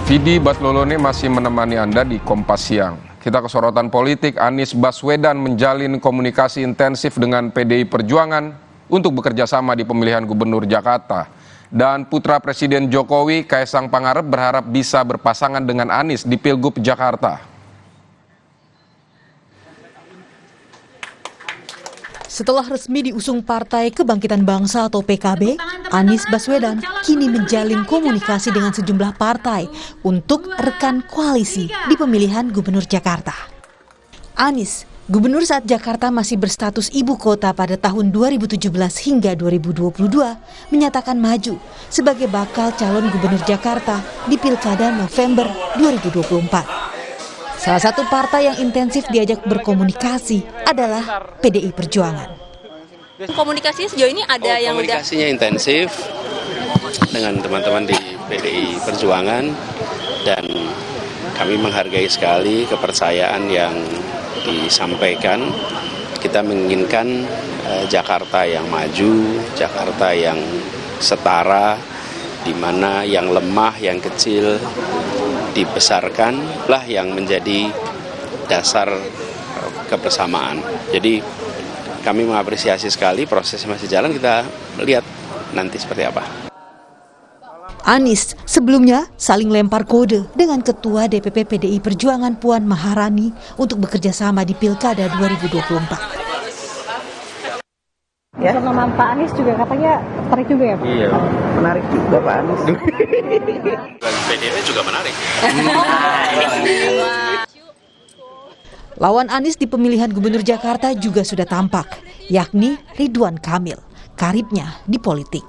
Vidi Batlolone masih menemani Anda di Kompas Siang. Kita ke sorotan politik. Anies Baswedan menjalin komunikasi intensif dengan PDI Perjuangan untuk bekerja sama di pemilihan Gubernur Jakarta. Dan putra Presiden Jokowi, Kaisang Pangarep, berharap bisa berpasangan dengan Anies di Pilgub Jakarta. Setelah resmi diusung Partai Kebangkitan Bangsa atau PKB, Anies Baswedan kini menjalin komunikasi dengan sejumlah partai untuk rekan koalisi di pemilihan Gubernur Jakarta. Anies, gubernur saat Jakarta masih berstatus ibu kota pada tahun 2017 hingga 2022, menyatakan maju sebagai bakal calon gubernur Jakarta di Pilkada November 2024. Salah satu partai yang intensif diajak berkomunikasi adalah PDI Perjuangan. Komunikasinya sejauh ini ada yang komunikasinya intensif dengan teman-teman di PDI Perjuangan, dan kami menghargai sekali kepercayaan yang disampaikan. Kita menginginkan Jakarta yang maju, Jakarta yang setara, di mana yang lemah, yang kecil dibesarkan lah yang menjadi dasar kebersamaan. Jadi kami mengapresiasi sekali, prosesnya masih jalan, kita lihat nanti seperti apa. Anies sebelumnya saling lempar kode dengan Ketua DPP PDI Perjuangan Puan Maharani untuk bekerja sama di Pilkada 2024. Ya. Nama Pak Anies juga katanya menarik juga ya Pak? Iya, menarik juga Pak Anies. Dan PDIP juga menarik. Lawan Anies di pemilihan Gubernur Jakarta juga sudah tampak, yakni Ridwan Kamil, karibnya di politik.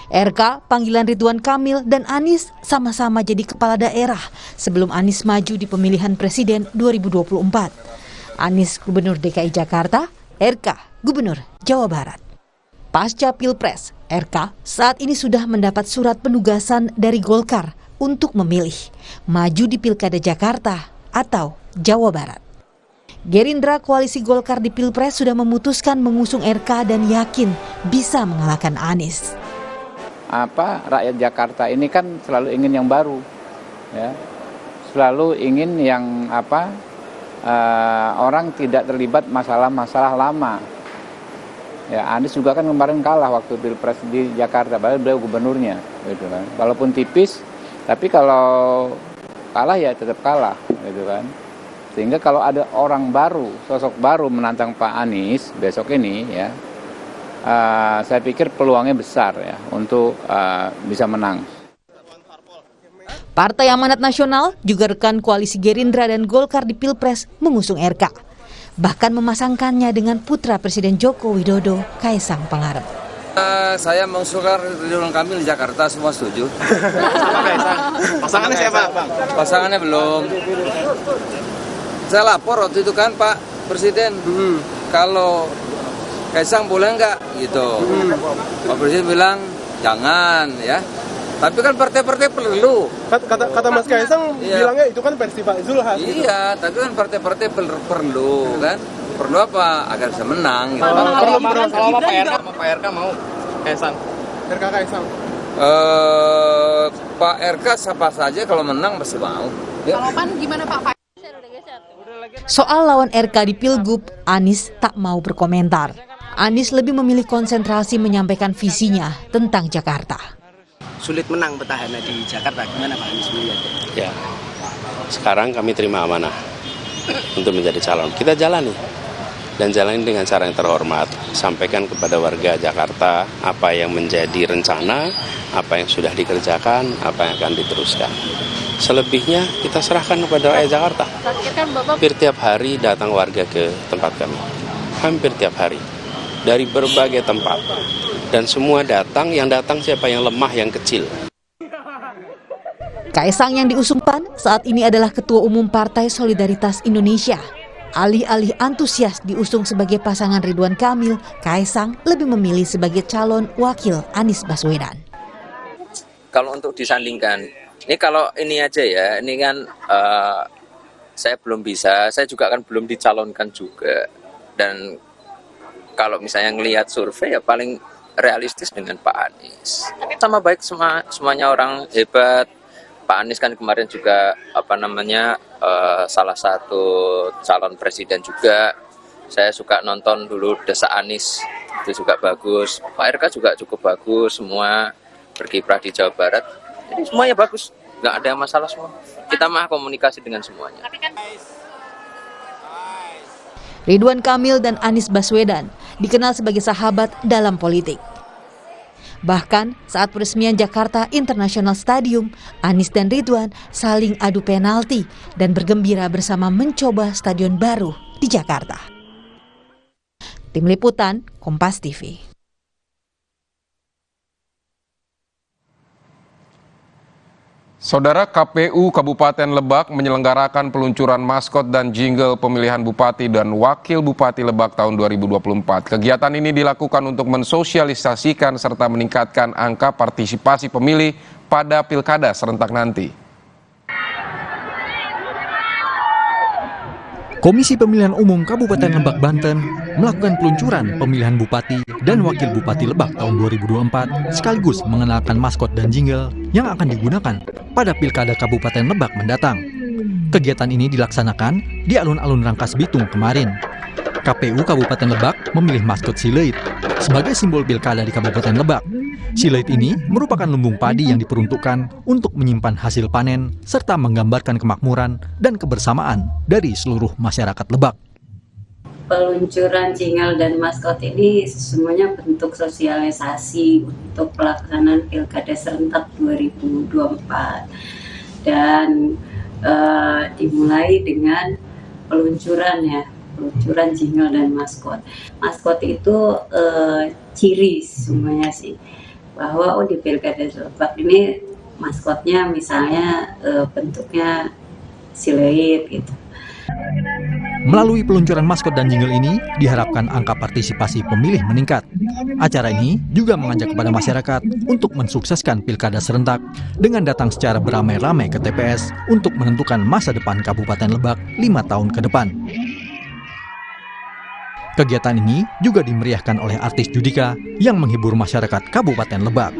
RK, panggilan Ridwan Kamil dan Anies sama-sama jadi kepala daerah sebelum Anies maju di pemilihan Presiden 2024. Anies Gubernur DKI Jakarta, RK Gubernur Jawa Barat. Pasca Pilpres, RK saat ini sudah mendapat surat penugasan dari Golkar untuk memilih maju di Pilkada Jakarta atau Jawa Barat. Gerindra koalisi Golkar di Pilpres sudah memutuskan mengusung RK dan yakin bisa mengalahkan Anies. Rakyat Jakarta ini kan selalu ingin yang baru, ya, selalu ingin yang orang tidak terlibat masalah-masalah lama. Ya, Anies juga kan kemarin kalah waktu Pilpres di Jakarta, padahal beliau gubernurnya, gitu kan. Walaupun tipis, tapi kalau kalah ya tetap kalah, gitu kan. Sehingga kalau ada orang baru, sosok baru menantang Pak Anies besok ini, ya, saya pikir peluangnya besar ya untuk bisa menang. Partai Amanat Nasional juga rekan koalisi Gerindra dan Golkar di Pilpres mengusung RK. Bahkan memasangkannya dengan putra Presiden Joko Widodo, Kaisang Pangarep. Saya mengusulkan Ridwan Kamil di Jakarta, semua setuju. Pasangannya siapa, Bang? Pasangannya belum. Saya lapor waktu itu kan Pak Presiden, kalau Kaisang boleh nggak gitu. Pak Presiden bilang jangan ya. Tapi kan partai-partai perlu. Kata Mas Kaisang bilangnya itu kan versi Pak Zulhas. Iya, tapi kan partai-partai perlu kan. Perlu apa? Agar bisa menang. Gitu. Kalau Pak RK mau Kaisang. RK Kaisang. Pak RK siapa saja kalau menang pasti mau. Ya. Kalau PAN gimana Pak? Soal lawan RK di Pilgub, Anies tak mau berkomentar. Anies lebih memilih konsentrasi menyampaikan visinya tentang Jakarta. Sulit menang petahana di Jakarta, gimana Pak Anies melihatnya? Ya, sekarang kami terima amanah untuk menjadi calon. Kita jalani, dan jalani dengan cara yang terhormat. Sampaikan kepada warga Jakarta apa yang menjadi rencana, apa yang sudah dikerjakan, apa yang akan diteruskan. Selebihnya kita serahkan kepada rakyat Jakarta. Hampir tiap hari datang warga ke tempat kami. Hampir tiap hari. Dari berbagai tempat. Dan semua datang, yang datang siapa yang lemah, yang kecil. Kaisang yang diusung PAN saat ini adalah Ketua Umum Partai Solidaritas Indonesia. Alih-alih antusias diusung sebagai pasangan Ridwan Kamil, Kaisang lebih memilih sebagai calon wakil Anies Baswedan. Kalau untuk disandingkan, ini kalau ini aja ya, ini kan saya belum bisa, saya juga kan belum dicalonkan juga. Dan kalau misalnya ngelihat survei ya paling realistis dengan Pak Anies. Sama baik semuanya orang hebat, Pak Anies kan kemarin juga salah satu calon presiden juga. Saya suka nonton dulu Desa Anies, itu juga bagus. Pak RK juga cukup bagus, semua berkiprah di Jawa Barat. Jadi semuanya bagus, nggak ada masalah semua. Kita mah komunikasi dengan semuanya. Ridwan Kamil dan Anies Baswedan dikenal sebagai sahabat dalam politik. Bahkan saat peresmian Jakarta International Stadium, Anies dan Ridwan saling adu penalti dan bergembira bersama mencoba stadion baru di Jakarta. Tim Liputan, Kompas TV. Saudara, KPU Kabupaten Lebak menyelenggarakan peluncuran maskot dan jingle pemilihan Bupati dan Wakil Bupati Lebak tahun 2024. Kegiatan ini dilakukan untuk mensosialisasikan serta meningkatkan angka partisipasi pemilih pada pilkada serentak nanti. Komisi Pemilihan Umum Kabupaten Lebak, Banten melakukan peluncuran pemilihan Bupati dan Wakil Bupati Lebak tahun 2024 sekaligus mengenalkan maskot dan jingle yang akan digunakan pada Pilkada Kabupaten Lebak mendatang. Kegiatan ini dilaksanakan di alun-alun Rangkas Bitung kemarin. KPU Kabupaten Lebak memilih maskot Sileit sebagai simbol pilkada di Kabupaten Lebak. Sileit ini merupakan lumbung padi yang diperuntukkan untuk menyimpan hasil panen serta menggambarkan kemakmuran dan kebersamaan dari seluruh masyarakat Lebak. Peluncuran jingle dan maskot ini semuanya bentuk sosialisasi untuk pelaksanaan Pilkada serentak 2024 dan dimulai dengan peluncuran jingle dan maskot. Maskot itu ciri semuanya sih, bahwa di Pilkada Lebak ini maskotnya misalnya bentuknya Sileit gitu. Melalui peluncuran maskot dan jingle ini, diharapkan angka partisipasi pemilih meningkat. Acara ini juga mengajak kepada masyarakat untuk mensukseskan pilkada serentak dengan datang secara beramai-ramai ke TPS untuk menentukan masa depan Kabupaten Lebak 5 tahun ke depan. Kegiatan ini juga dimeriahkan oleh artis Judika yang menghibur masyarakat Kabupaten Lebak.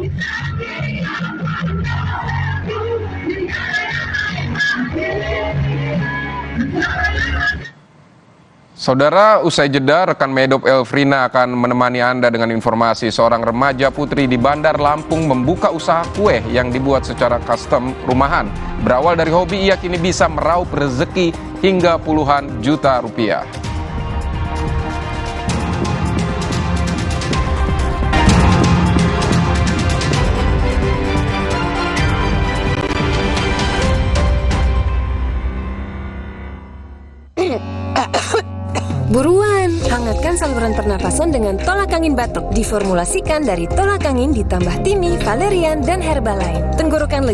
Saudara, usai jeda, rekan Medop Elfrina akan menemani Anda dengan informasi seorang remaja putri di Bandar Lampung membuka usaha kue yang dibuat secara custom rumahan. Berawal dari hobi, ia kini bisa meraup rezeki hingga puluhan juta rupiah. Buruan, hangatkan saluran pernapasan dengan tolak angin batuk. Diformulasikan dari tolak angin ditambah timi, valerian, dan herba lain. Tenggorokan lega.